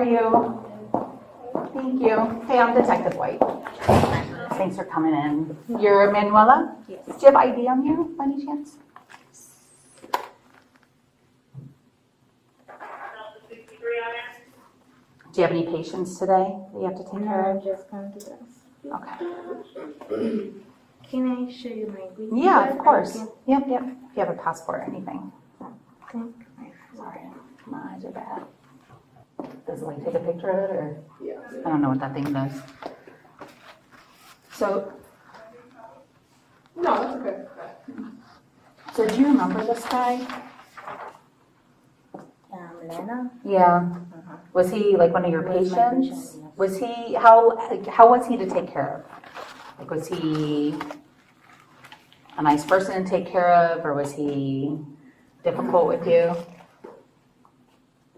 you? Thank you. Hey, I'm Detective White. Thanks for coming in. You're Manuela? Yes. Do you have ID on you by any chance? Do you have any patients today that you have to take care I'm of? just come to this. Okay. Can I show you my green Yeah, card? of course. I Yep. If you have a passport or anything. can Sorry, my eyes are bad. Does it like take a picture of it or? Yeah. I don't know what that thing does. So, No, that's okay. so do you remember this guy? Lena? Yeah. Was he like one of your Was my patients? patient, yes. Was he, how was he to take care of? Like, was he a nice person to take care of, or was he difficult with you?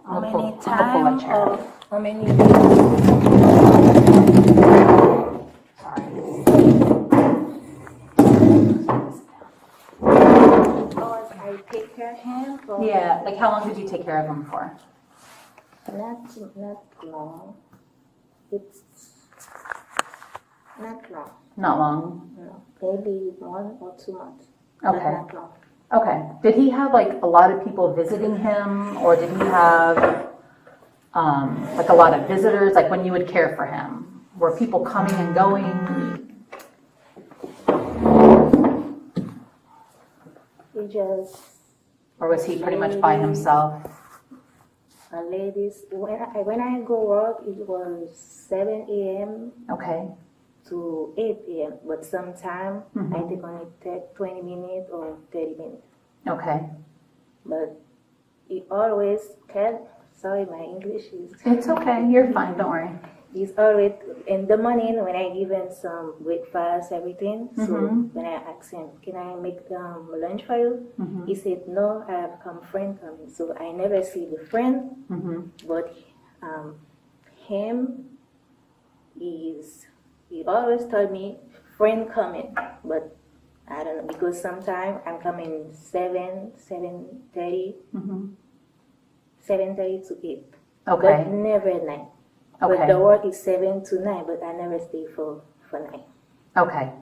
How I'm gonna many pull a times chair. or how many hours I take care of him? Or Yeah, like how long did you take care of him for? Not long. It's not long. Not long. No. Maybe 1 or 2 months. Okay. But not long. Okay. Did he have like a lot of people visiting him, or did he have like a lot of visitors? Like when you would care for him, were people coming and going? He just Or was he pretty much by himself? ladies. When I go work, it was 7 a.m. Okay. to 8 a.m. But sometimes I Mhm. take only 20 minutes or 30 minutes. Okay. But he always can. Sorry, my English is. It's okay. You're fine. Don't worry. He's always in the morning when I give him some breakfast, everything. So Mhm. when I ask him, "Can I make lunch for you?" Mhm. He said, "No, I have come friend coming." So I never see the friend, Mhm. but him he always told me friend coming, but I don't know because sometimes I'm coming 7:30, Mhm. 7:30 to 8, Okay. but never 9. But Okay. the work is 7 to 9, but I never stay for 9. Okay.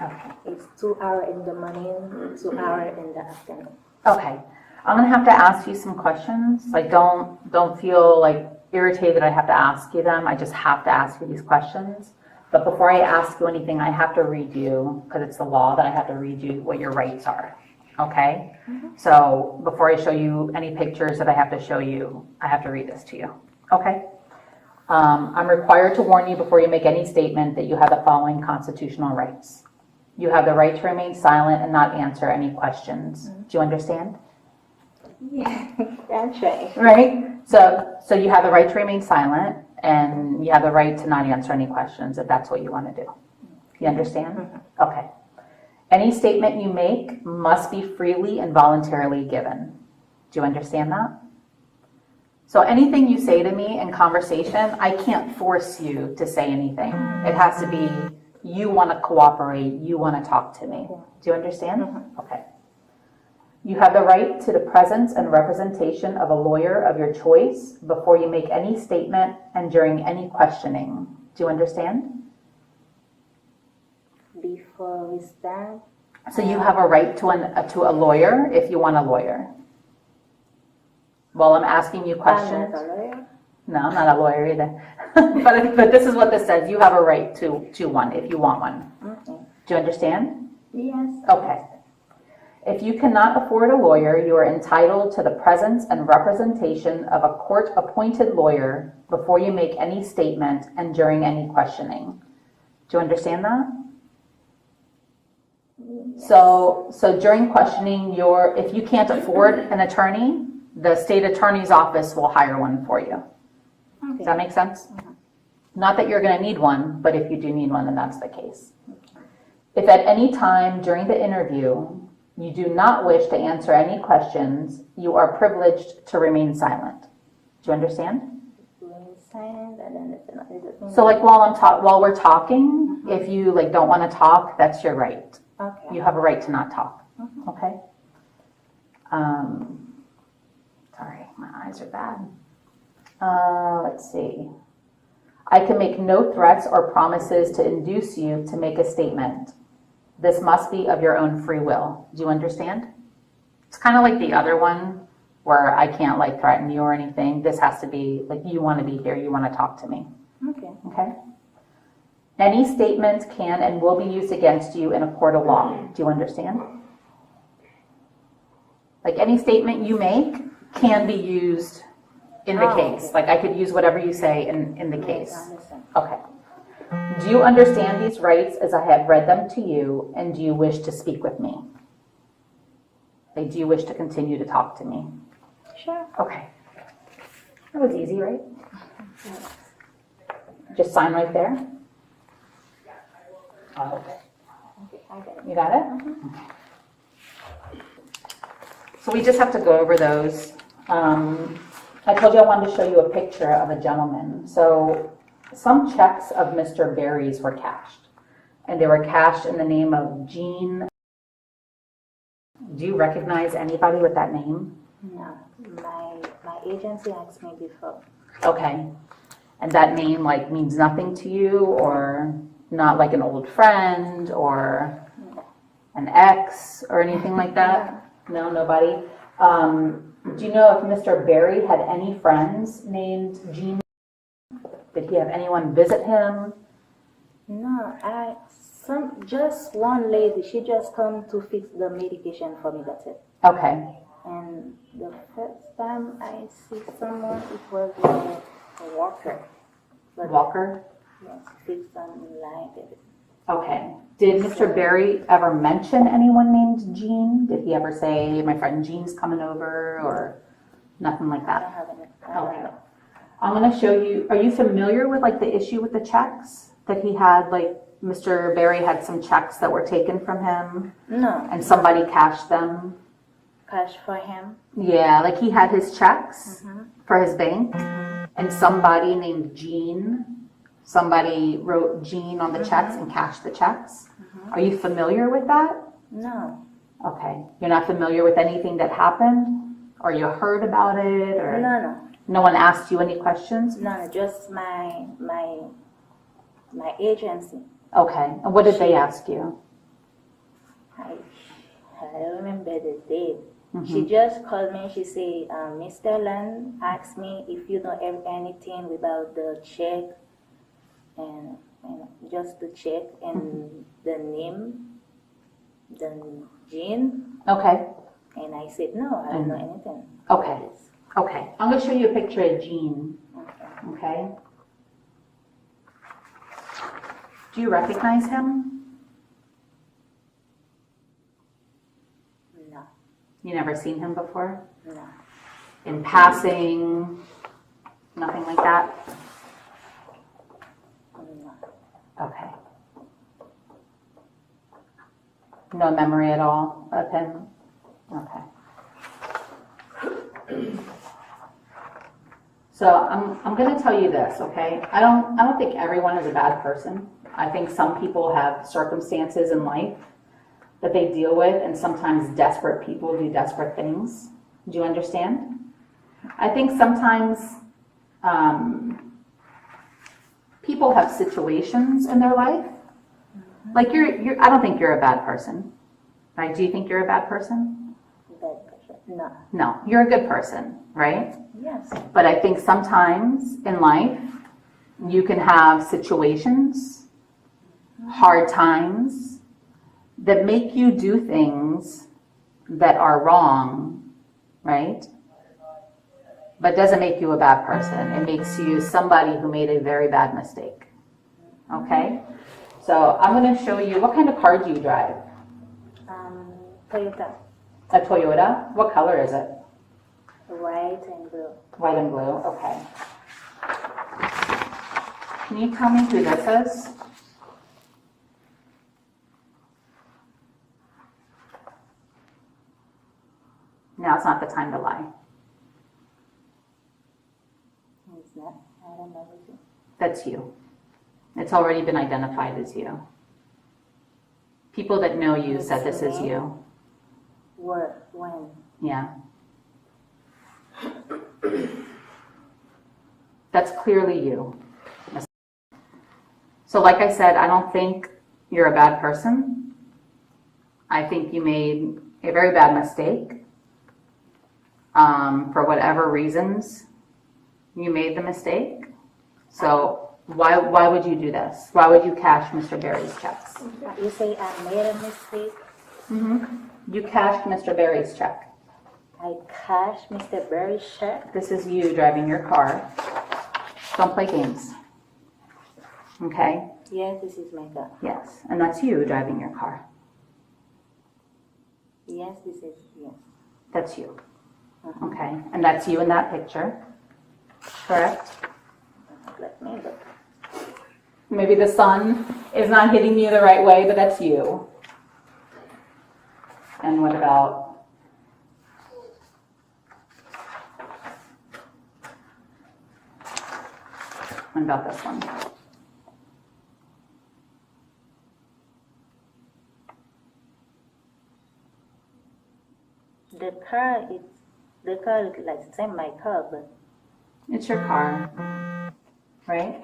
Okay. It's 2 hours in the morning, 2 hours in the afternoon. Okay. I'm gonna have to ask you some questions. Like, don't feel like irritated that I have to ask you them. I just have to ask you these questions. But before I ask you anything, I have to read you, because it's the law that I have to read you what your rights are. Okay? So before I show you any pictures that I have to show you, I have to read this to you. Okay? I'm required to warn you before you make any statement that you have the following constitutional rights. You have the right to remain silent and not answer any questions. Do you understand? Yeah, that's right. Right? So you have the right to remain silent, and you have the right to not answer any questions if that's what you want to do. You understand? Okay. Any statement you make must be freely and voluntarily given. Do you understand that? So anything you say to me in conversation, I can't force you to say anything. It has to be you want to cooperate, you want to talk to me. Do you understand? Okay. You have the right to the presence and representation of a lawyer of your choice before you make any statement and during any questioning. Do you understand? Before we start, So you have a right to a lawyer if you want a lawyer. While I'm asking you I'm questions. not a lawyer. No, I'm not a lawyer either. but this is what this says. You have a right to one if you want one. Okay. Do you understand? Yes. Okay. If you cannot afford a lawyer, you are entitled to the presence and representation of a court-appointed lawyer before you make any statement and during any questioning. Do you understand that? So during questioning, if you can't afford an attorney, the state attorney's office will hire one for you. Okay. Does that make sense? Not that you're going to need one, but if you do need one, then that's the case. If at any time during the interview you do not wish to answer any questions, you are privileged to remain silent. Do you understand? Remain silent and then So like while we're talking, if you like don't want to talk, that's your right. Okay. You have a right to not talk. Okay? Sorry, my eyes are bad. Let's see. I can make no threats or promises to induce you to make a statement. This must be of your own free will. Do you understand? It's kind of like the other one where I can't like threaten you or anything. This has to be like you want to be here, you want to talk to me. Okay. Okay? Any statement can and will be used against you in a court of law. Do you understand? Like any statement you make can be used in the case. Okay. Like I could use whatever you say in the Yes, case. I understand. Okay. Do you understand these rights as I have read them to you, and do you wish to speak with me? Like, do you wish to continue to talk to me? Sure. Okay. That was easy, right? Just sign right there. Oh, okay. Okay, I got it. You got it? Okay. So we just have to go over those. I told you I wanted to show you a picture of a gentleman. So some checks of Mr. Berry's were cashed, and they were cashed in the name of Jean. Do you recognize anybody with that name? No, my agency asked me before. Okay. And that name like means nothing to you, or not like an old friend or an ex or anything like that? No, nobody. Do you know if Mr. Berry had any friends named Jean? Did he have anyone visit him? No, just one lady. She just come to fix the medication for me. That's it. Okay. And the first time I see someone, it was a walker. But Walker? yes, fix some light. Everything. Okay. Did Mr. Berry ever mention anyone named Jean? Did he ever say, my friend Jean's coming over, or nothing like I that? don't have any. I don't Okay. know. I'm going to show you, are you familiar with like the issue with the checks? That he had, like, Mr. Berry had some checks that were taken from him No, and somebody cashed them? cash for him. Yeah, like he had his checks Mm-hmm. for his bank and somebody named Jean, somebody wrote Jean on the checks and cashed the checks. Are you familiar with that? No, Okay. You're not familiar with anything that happened? Or you heard about it? Or no one asked you any questions? no, just my agency. Okay. And what did they ask you? I don't remember the date. Mm-hmm. She just called me. She said, Mr. Land asked me if you know anything about the check and just the check and the name, the Jean. Okay. And I said, no, I don't know anything. Okay. Okay. I'm going to show you a picture of Jean. Okay. Okay. Do you recognize him? No, You never seen him before? no, In passing? Nothing like that? no. Okay. No memory at all of him? Okay. So I'm going to tell you this, okay? I don't think everyone is a bad person. I think some people have circumstances in life that they deal with, and sometimes desperate people do desperate things. Do you understand? I think sometimes people have situations in their life. Like I don't think you're a bad person, right? Do you think you're a bad person? Bad person. No. No, you're a good person, right? Yes. But I think sometimes in life you can have situations, hard times that make you do things that are wrong, right? But doesn't make you a bad person. It makes you somebody who made a very bad mistake. Okay? So I'm going to show you, what kind of car do you drive? Toyota. A Toyota? What color is it? White and blue. White and blue, okay. Can you tell me who this is? Now it's not the time to lie. It's not. I don't know who's it. That's you. It's already been identified as you. People that know you said this is you. Where? When? Yeah. That's clearly you. So like I said, I don't think you're a bad person. I think you made a very bad mistake. For whatever reasons, you made the mistake. So why would you do this? Why would you cash Mr. Berry's checks? You say I made a mistake. You cashed Mr. Berry's check. I cashed Mr. Berry's check. This is you driving your car. Don't play games. Okay? Yes, this is my car. Yes. And that's you driving your car. Yes, this is, yes. That's you. Okay? And that's you in that picture. Correct? Let me look. Maybe the sun is not hitting you the right way, but that's you. And what about... What about this one? The car looks like same my car, but It's your car, right?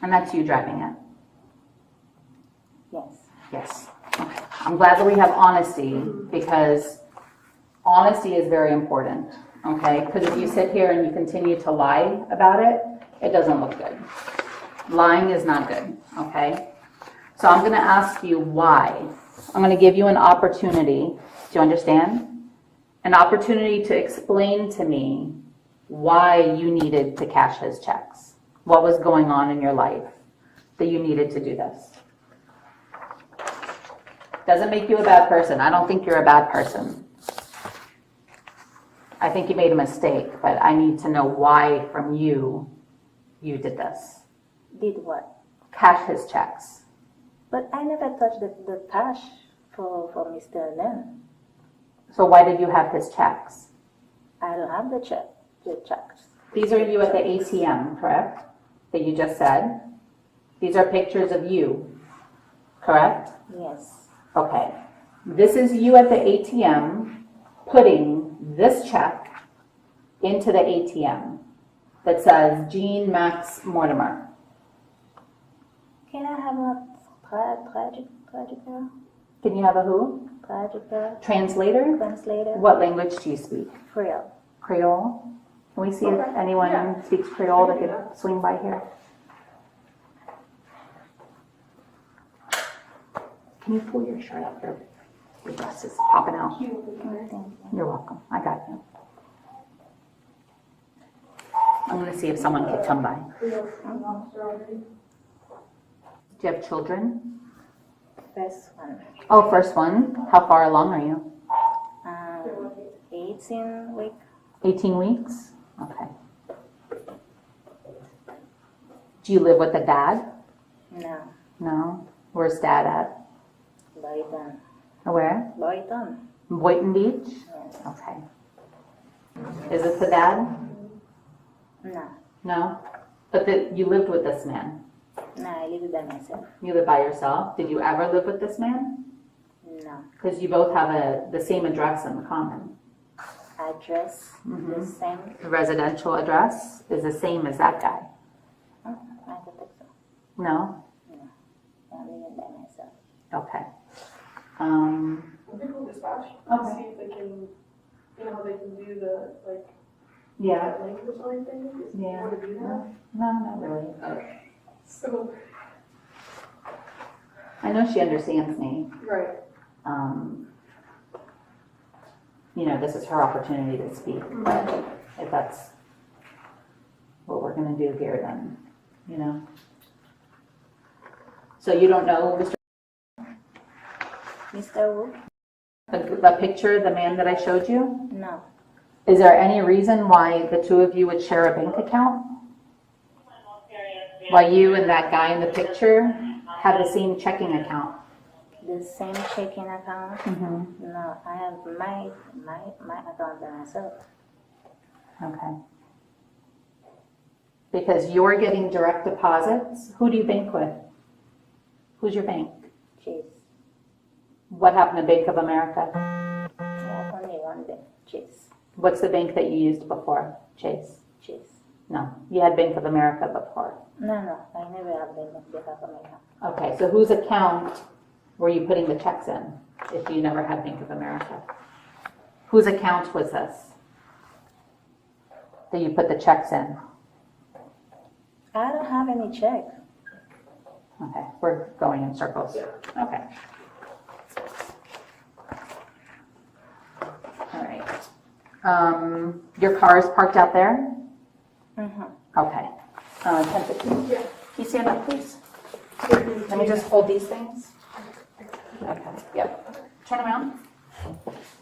And that's you driving it. yes. Yes. Okay. I'm glad that we have honesty, because honesty is very important, okay? Because if you sit here and you continue to lie about it, it doesn't look good. Lying is not good, okay? So I'm going to ask you why. I'm going to give you an opportunity. Do you understand? An opportunity to explain to me why you needed to cash his checks. What was going on in your life that you needed to do this? Doesn't make you a bad person. I don't think you're a bad person. I think you made a mistake, but I need to know why from you did this. Did what? Cash his checks. But I never touched the cash for Mr. Len. So why did you have his checks? I don't have the checks. These are you at the ATM, correct? That you just said. These are pictures of you, correct? Yes. Okay. This is you at the ATM putting this check into the ATM that says Jean Max Mortimer. Can I have a traductor? Can you have a who? Traductor? Translator? Translator? What language do you speak? Creole. Creole? Can we see if anyone speaks Creole that could swing by here? Can you pull your shirt up? Your dress is popping out. You're welcome. I got you. I'm going to see if someone could come by. Do you have children? First one. Oh, first one. How far along are you? 18 weeks. 18 weeks? Okay. Do you live with a dad? No. No. Where's dad at? Boyton. Where? Boyton. Boynton Beach? Yes. Okay. Is this the dad? No. No? But you lived with this man. No, I live by myself. You live by yourself. Did you ever live with this man? No. Because you both have the same address in common. Address the same. The residential address is the same as that guy. Oh, I don't think so. No? I'm living by myself. Okay. I think we'll dispatch and see if they can, how they can do the, Yeah. that language line thing. If you Yeah. want to do that. No, not really. So, I know she understands me. right. This is her opportunity to speak. But if that's what we're going to do here, then, So you don't know Mr. Wu? the picture, the man that I showed you? No. Is there any reason why the two of you would share a bank account? Why you and that guy in the picture have the same checking account? The same checking account? No, I have my account by myself. Okay. Because you're getting direct deposits. Who do you bank with? Who's your bank? Chase. What happened to Bank of America? I have only one bank. Chase. What's the bank that you used before? Chase. Chase. No, you had Bank of America before. No, I never have been with Bank of America. Okay, so whose account were you putting the checks in if you never had Bank of America? Whose account was this that you put the checks in? I don't have any check. Okay, we're going in circles. Okay. All right. Your car is parked out there? Mm-hmm. Okay. 10:15. Yeah. Can you stand up, please? Let me just hold these things. Okay. Yep. Turn around.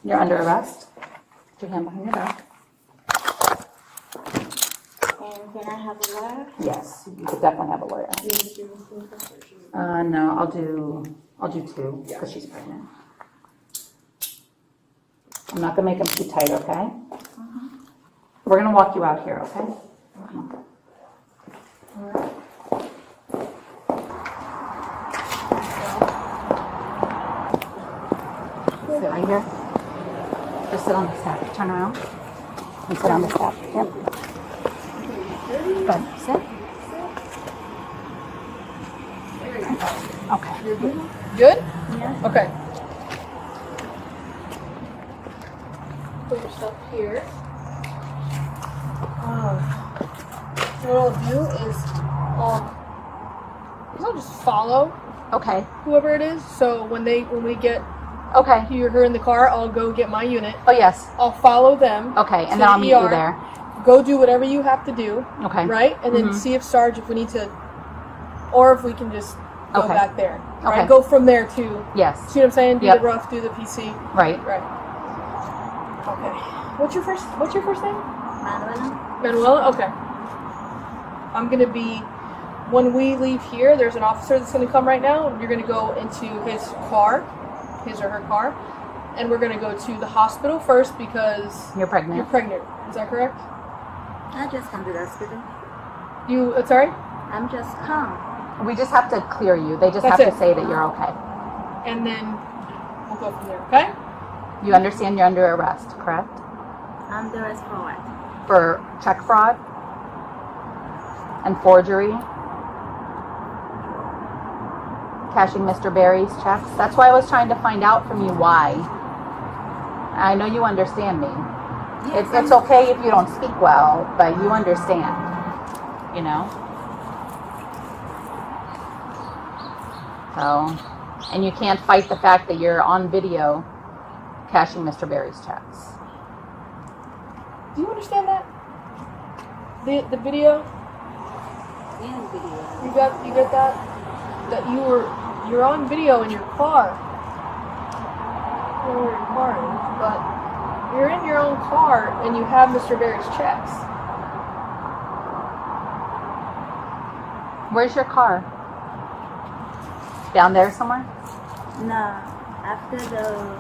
You're under arrest. Put your hand behind your back. And can I have a lawyer? Yes, you could definitely have a lawyer. No, I'll do 2 because she's pregnant. I'm not gonna make them too tight, okay? We're gonna walk you out here, okay? Come on. Sit right here. Just sit on the step. Turn around and sit on the step. Yep. Good. Sit. Okay. You're good? Good? Yeah. Okay. Put your stuff here. What I'll do is I'll just follow Okay. whoever it is. So when we get Okay. her in the car, I'll go get my unit. Oh, yes. I'll follow them. Okay, to and then I'll the meet you ER. there. Go do whatever you have to do, Okay. right? And then Mhm. see if Sarge, if we need to, or if we can just go Okay. back there. Right? Okay. Go from there too. Yes. See what I'm saying? Do Yep. the rough, do the PC. Right. Right. Okay. What's your first name? Manuela? Manuela? Okay. I'm gonna be, when we leave here, there's an officer that's gonna come right now. You're gonna go into his car, his or her car, and we're gonna go to the hospital first because You're pregnant. you're pregnant. Is that correct? I just come to the hospital. You, sorry? I'm just come. We just have to clear you. They just That's have it. to say that you're okay. And then we'll go from there, okay? You understand you're under arrest, correct? I'm the rest for what? For check fraud and forgery. Cashing Mr. Barry's checks. That's why I was trying to find out from you why. I know you understand me. It's okay if you don't speak well, but you understand, you know? So, and you can't fight the fact that you're on video cashing Mr. Barry's checks. Do you understand that? The video? Yeah, video. You got that? That you're on video in your car. I don't know where your car is, but you're in your own car and you have Mr. Barry's checks. Where's your car? Down there somewhere? No, after the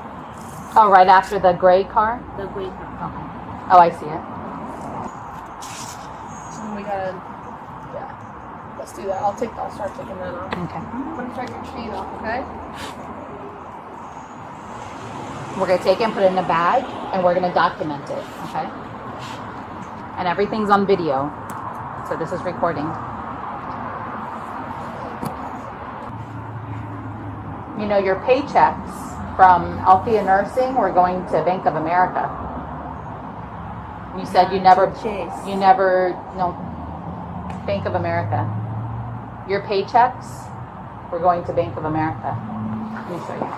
Oh, right after the gray car? great. Okay. Oh, I see it. So we gotta, yeah. Let's do that. I'll start taking that off. Okay. I'm gonna take your chain off, okay? We're going to take it and put it in a bag, and we're going to document it, okay? And everything's on video, so this is recording. You know, your paychecks from Althea Nursing were going to Bank of America. You said you never, no, Bank of America. Your paychecks were going to Bank of America. Let me show you.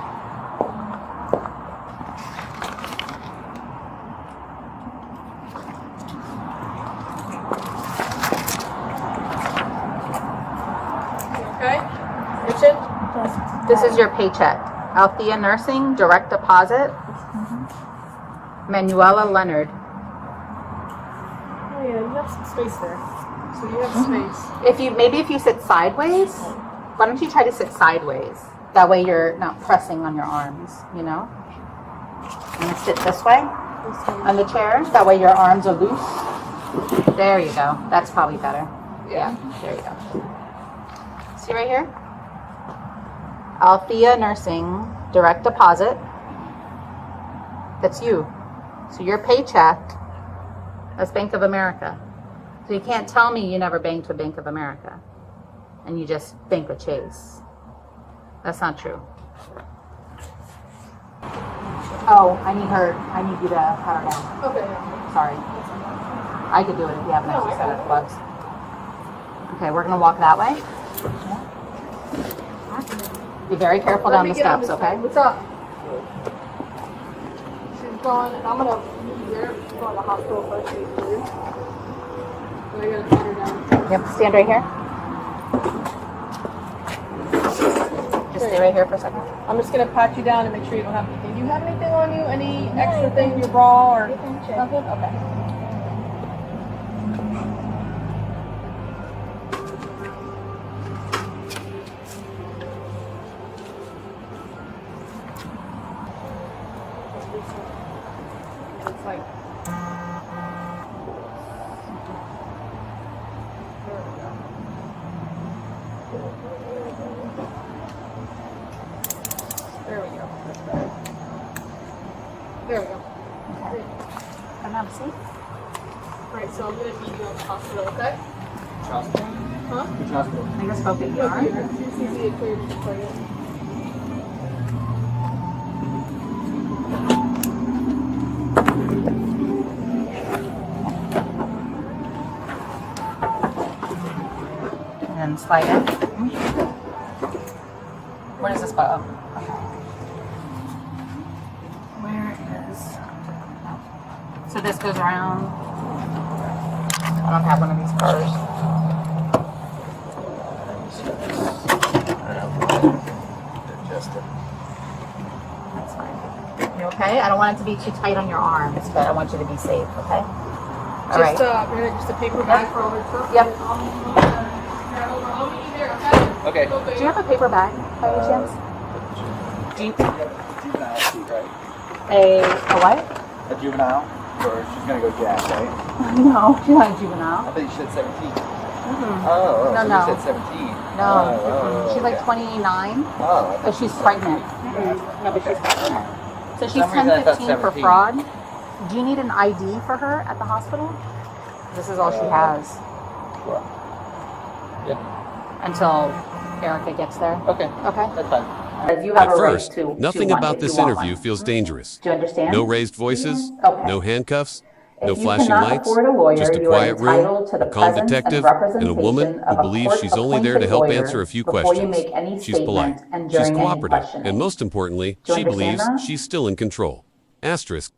Okay? Richard? This is your paycheck. Althea Nursing, direct deposit. Manuela Leonard. Oh yeah, you have some space there. So you have space. If you sit sideways, why don't you try to sit sideways? That way you're not pressing on your arms, you know? And sit this way on the chair. That way your arms are loose. There you go. That's probably better. Yeah, there you go. See right here? Althea Nursing, direct deposit. That's you. So your paycheck, that's Bank of America. So you can't tell me you never banked with Bank of America and you just bank with Chase. That's not true. Oh, I need you to pat her down. Okay. Sorry. I could do it if you have an extra set of gloves. Okay, we're gonna walk that way. Be very careful down the steps, okay? What's up? She's gone, and I'm gonna meet you there. She's going to the hospital first. So I gotta pat her down. Yep, stand right here. Just stay right here for a second. I'm just gonna pat you down and make sure you don't have anything. Do you have anything on you? Any extra thing in your bra or nothing? Okay. It's like there we go. There we go. Come have a seat. Right, so I'm gonna be you at the hospital, okay? Hospital? Huh? Which hospital? I just spoke at Here. ER. She's easy to clear for you. And slide in. Where does this go? Oh. Where is... So this goes around. I don't have one of these cars. That's fine. You okay? I don't want it to be too tight on your arms, but I want you to be safe, okay? All right. Just a paper bag for all her stuff. Yep. I'll meet you there, okay? Okay. Do you have a paper bag by any chance? Do you... Juvenile seat, right? A what? A juvenile? Or she's gonna go jack, right? No, she's not a I juvenile. thought you said 17. Mm-hmm. Oh, No, so no. you said 17. No, Oh, she's like okay. 29, Oh, but she's pregnant. No, but she's pregnant. So she's some reason I thought 10-15 for 17. fraud. Do you need an ID for her at the hospital? This is all she has Sure. Yeah. until Erica gets there. Okay. Okay. That's fine. You have At a right first, to nothing one about if this you want interview one. feels dangerous. Do you understand? No raised voices, Okay. no handcuffs, no If you flashing cannot lights, afford a lawyer, just a you are quiet room, entitled to the a calm presence detective, and and a woman representation who of a believes she's only there to court-appointed help lawyer answer a few before you questions. make any She's polite. statement and She's during any cooperative. questioning. And most importantly, Do you she understand believes that? she's still in control. Asterisk.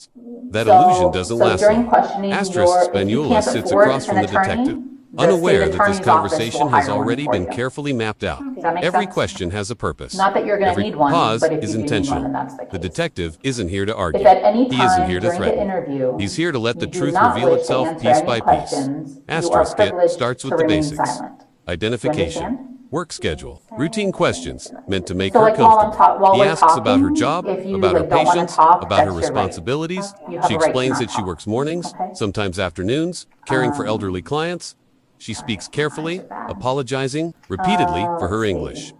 That So- illusion doesn't so last during long. questioning, Asterisk if you Manuela can't sits afford across from an the attorney, detective, the unaware state that this attorney's office conversation will has hire one already for been you. carefully mapped out. Does that make Every sense? question has a purpose. Not that you're going to Every need one, pause but if is you do need one, intentional. then that's the The case. detective isn't here to If argue. at any He isn't time here to during the threaten. interview, He's here to let the you do truth not reveal wish to itself answer piece any by piece. questions, you are Asterisk it privileged starts to with the remain basics. silent. Identification, understand? work schedule, routine questions meant to make So her like while comfortable. He we're asks about her talking, job, if you about her like don't wanna patients, talk, about her that's your right. responsibilities. You have She a right to explains not that she talk. works mornings, Okay. sometimes afternoons, caring for elderly clients. She speaks carefully, apologizing repeatedly for her English.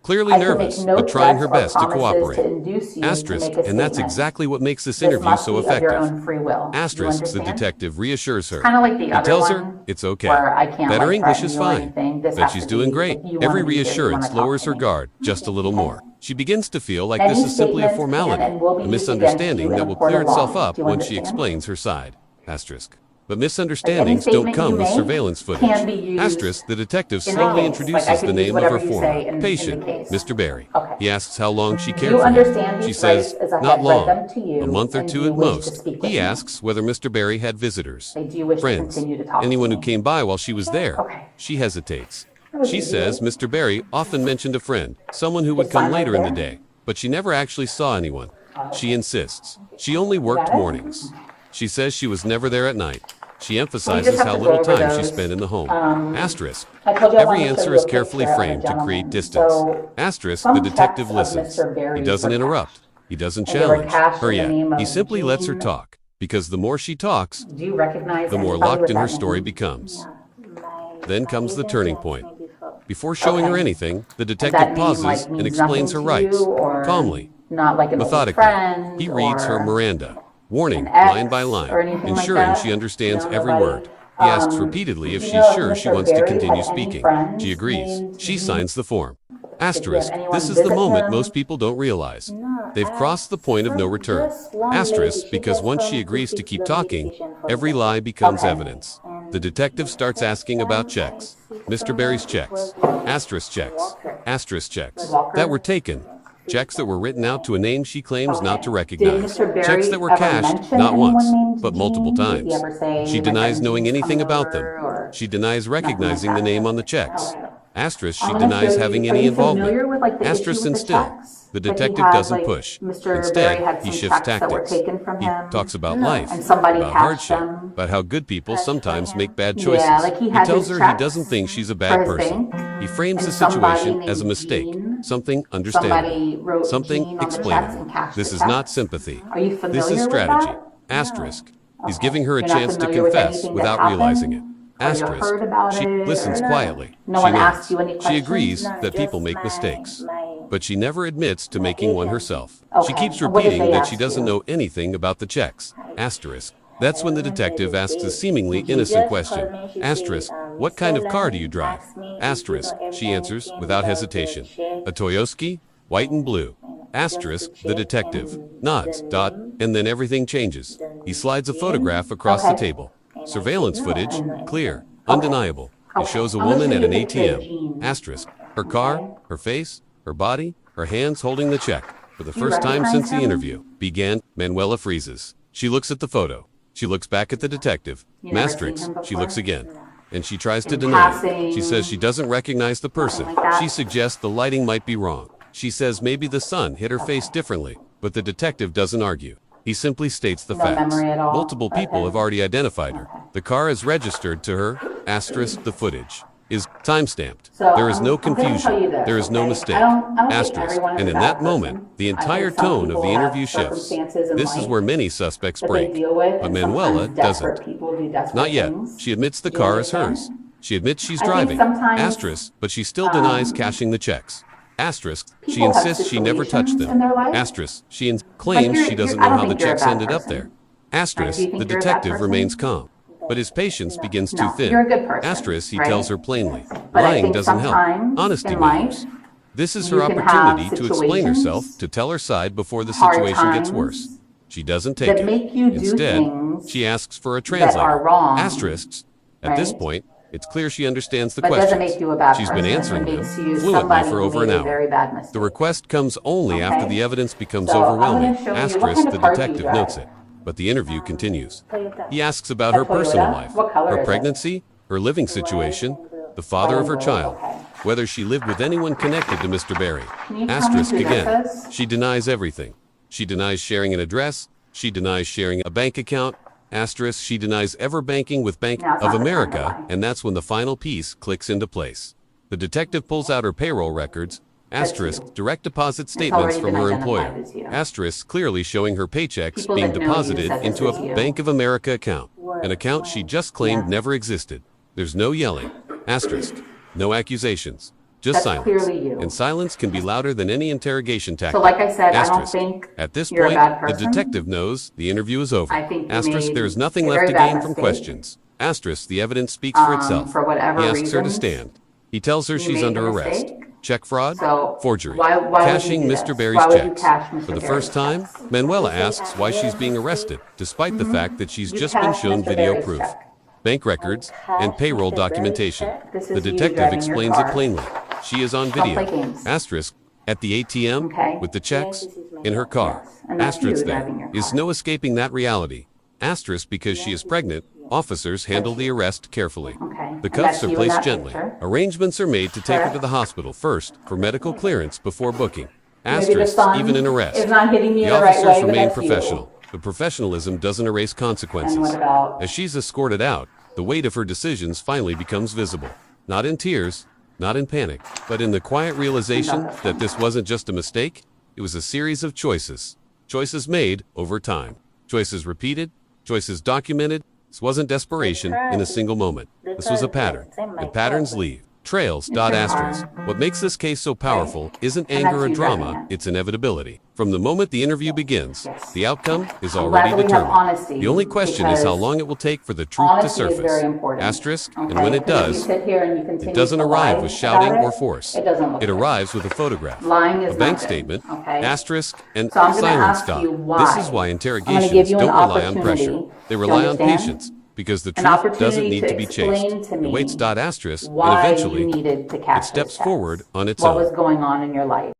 Clearly I can make nervous, no but trying her threats or best to promises cooperate. to induce you to Asterisk, make a and that's statement. exactly what makes this This interview must so be of your effective. own free will. Do you Asterisk, the understand? detective reassures her. Kind of like the He other tells one, her it's okay. where I can't, Better like, English threaten is you or fine. anything. This That has she's to doing be great. if you wanna Every be here, you reassurance wanna talk lowers to her me. guard just a little more. She begins to feel like Any this is simply a statements can formality, and will be a used against misunderstanding you in that a will court clear of law. itself up Do you when she understand? explains her side. Asterisk. But Any misunderstandings don't statement come you with make surveillance footage. can be used Asterisk, the detective in the slowly case. introduces Like, I could the use name of whatever her you former say in the patient, case. Mr. Barry. Okay. He asks how long she Do cared you for him. understand She these says, rights as I not have read them long, to you, a month or and do two you at wish to most. speak with He me? asks whether Mr. Barry had visitors, Like, do you wish to friends, continue to talk to anyone me? who came by while she was there. Okay. She hesitates. was She easy, says right? Mr. Barry often mentioned a friend, someone who would It's come fine right later in the there? day, but she never actually saw anyone. She insists. She only worked Got it? mornings. She says she was never there at night. She just emphasizes have how to go little over time she those. spent in the home. Asterisk. I told you I Every wanted to show answer you is a carefully picture of a framed to gentleman. create distance. So, Asterisk, some the detective checks of listens. Mr. Barry's He doesn't were interrupt. cashed. He doesn't And they were challenge cashed her in the yet. name He of simply lets her Jean. talk, because the more she talks, Do you recognize the more anybody locked with in her that story name? becomes. My Then comes the agency turning asked point. me before. Before showing her Okay. anything, the And that detective name, pauses like, and means explains her nothing to rights, you, or calmly, not like an old methodically. friend, He reads her or Miranda, warning an ex line by line, or anything like ensuring that? she understands No, every nobody? word. He asks repeatedly if do you she's know if sure she Mr. wants to Berry continue had any speaking. friends She agrees. named She Lee? signs the form. Asterisk. This is the moment most people don't realize. No, They've crossed the point of no return. just one lady, Asterisk, she because just once come she to agrees to fix keep the talking, medication for every me. lie becomes Okay. evidence. The detective starts asking about checks. Mr. Berry's checks. Asterisk checks. Asterisk checks. Walker? That were taken. Checks that were written out to a name she claims not to Okay. recognize. Did Mr. Berry Checks that were ever cashed, mention not anyone once, named but multiple Jean? Did times. he ever say, She like, denies "Jean's knowing anything coming about them. over," or She denies nothing like recognizing the that? name on the checks. Okay. Asterisk, she I'm gonna denies show having you- any Are you involvement. familiar with, like, the issue Asterisk with and the still, checks? the That he detective had, doesn't like, push. Mr. Berry Instead, had he some shifts checks that were tactics. taken from He him. talks about No. life, And somebody about cashed hardship, them. about how good people Cashed for sometimes him. make bad Yeah, choices. like he He had tells his her he checks doesn't think she's a for bad his person. bank, He frames and the situation somebody as a named mistake, Jean- something understandable, Somebody wrote something Jean on the checks explainable. and cashed This the is not checks. sympathy. Are you familiar This is with strategy. that? Asterisk. He's Okay. giving her a You're not chance to familiar with confess anything without that's realizing it. happened? Or you Asterisk. heard about She it, listens or- quietly. No She one nods. asked you any She questions? agrees No, that people just make my- mistakes, my- but she never admits to my making one agent. herself. She Okay. keeps And what did repeating they that she ask doesn't you? know anything about the checks. Asterisk. That's when the detective asks a seemingly She innocent just question. called me, she Asterisk. said, What kind of Mr. car do you Lang drive? asked me if you Asterisk. know She answers anything without about the hesitation. check. A Toyoski, white and blue. Asterisk. The detective nods. Dot. And then everything changes. He slides a photograph across the Okay. table. Surveillance footage, clear, Okay. undeniable. It Okay. shows a I'm gonna woman show at you an a picture of ATM. Jean. Asterisk. Her car, her face, her body, her hands holding the check. For the Do you first time recognize since the him? interview began, Manuela freezes. She looks at the photo. She looks back at the detective. You never Mastrix. seen him She before? looks again. And she tries to In deny it. passing, She says she doesn't recognize the person. like that? She suggests the lighting might be wrong. She says maybe the sun hit her face differently, but the detective doesn't argue. He simply states the No facts. memory at all? Multiple people Okay. have already identified her. Okay. The car is registered to her. Asterisk. The footage is time-stamped. So There is no I'm gonna tell confusion. you this, There is no okay? mistake. I don't think Asterisk. everyone is And a in bad that person. moment, the I think entire some tone of people the have interview shifts. circumstances in This is life where many suspects that they break. deal with, But and Manuela sometimes desperate doesn't. people do desperate Not yet. things. She admits the Do you car is understand? hers. She admits she's I think driving. sometimes, Asterisk, but she still denies cashing the checks. Asterisk, she People have insists she never touched situations in them. their life. Asterisk, she claims you're- she doesn't I know don't how the think you're a checks bad ended up person. there. Asterisk, Do you think the you're a bad detective person? remains calm. But his patience begins No, to thin. you're a good person, Asterisk, he right? tells her plainly. But I Lying think doesn't help. sometimes Honesty in life, matters. This is you her can have opportunity to explain situations, herself, to tell her side before the hard situation gets times, worse. She doesn't take that it. make you do Instead, things she asks for a that translator. are wrong, Asterisks. At this right? point, it's clear she understands the But questions. doesn't make you a bad She's person. been answering It them makes you fluently somebody for who over an made a very hour. bad mistake. The request comes only after Okay. the evidence becomes So, I'm gonna overwhelming. show you what Asterisk, kind of the car do you detective drive? notes it. But the interview continues. Toyota. He asks about A her personal Toyota? life, What color her is it? pregnancy, her living situation, the father of her child, whether she lived with anyone connected to Mr. Berry. Can you tell me Asterisk who this again. is? She denies everything. She denies sharing an address. She denies sharing a bank account. Asterisk, she denies ever banking with Bank Now it's of not the America, time to lie. and that's when the final piece clicks into place. The detective pulls out her payroll records. Asterisk, you. direct deposit It's statements already from been her identified employer. as you. Asterisk, clearly showing her paychecks People being that know you deposited said into this is a you. Bank of America account, an account she just claimed Yeah. never existed. There's no yelling. Asterisk, no accusations, just That's silence. clearly you. And silence can be louder than any interrogation tactic. So like I said, I don't Asterisk. think At this you're a point, bad the person. detective knows the interview is over. I think you Asterisk, made there's nothing a left very to bad gain from mistake. questions. Asterisk, the evidence speaks for itself. For whatever He asks her to reasons, stand. He tells her you she's made under a arrest. mistake. Check fraud, So, forgery, why would you cashing do Mr. this? Berry's Why would you checks. cash Mr. For the Berry's first time, checks? Manuela asks why she's being arrested, despite the fact that she's You just been cashed shown Mr. video Berry's proof, check. bank records, and payroll Mr. Berry's documentation. check. This The is you detective driving your explains it car. plainly. She is on Don't video. play games. Asterisk, at the ATM, Okay. with the checks, Yes, this is my in her car. Yes, and that's you Asterisk, driving there your is car. no escaping that reality. Asterisk, because she is pregnant, officers handle the arrest carefully. Okay. The And cuffs that's are you in placed that gently. picture? Arrangements are made to take her to Correct. the hospital first for medical clearance before booking. Maybe the Asterisks, sun even in arrest. is not hitting you The the right officers way, but remain that's you. professional. But professionalism doesn't erase consequences. And what about- As she's escorted out, the weight of her decisions finally becomes visible. Not in tears, not in panic, but in the quiet realization that this wasn't just a mistake, it was a series of choices. Choices made over time. Choices repeated, choices documented. This wasn't desperation in a single moment. This was a pattern. And patterns leave. Trails. It's your Asterisk. car. What makes this case so powerful isn't And anger or that's you drama, driving it. it's inevitability. From the moment the interview begins, Yes. the outcome is I'm glad already that we have determined. honesty, The only question is how because long it will take for the truth to honesty is surface. very important. Asterisk. And Okay? when it Because if does, you sit here and you continue it doesn't to arrive lie with shouting about or it, force. It doesn't look It good. arrives with a photograph, Lying is a bank not good, statement, okay? asterisk, and So I'm gonna silence. ask you why. This is why I'm gonna give interrogations you an don't rely on opportunity. pressure. They You rely on understand? patience. Because the An truth opportunity doesn't need to to be explain chased. to It me waits. Asterisk, and why eventually you needed to it cash steps those checks. forward on its What own. was going on in your life?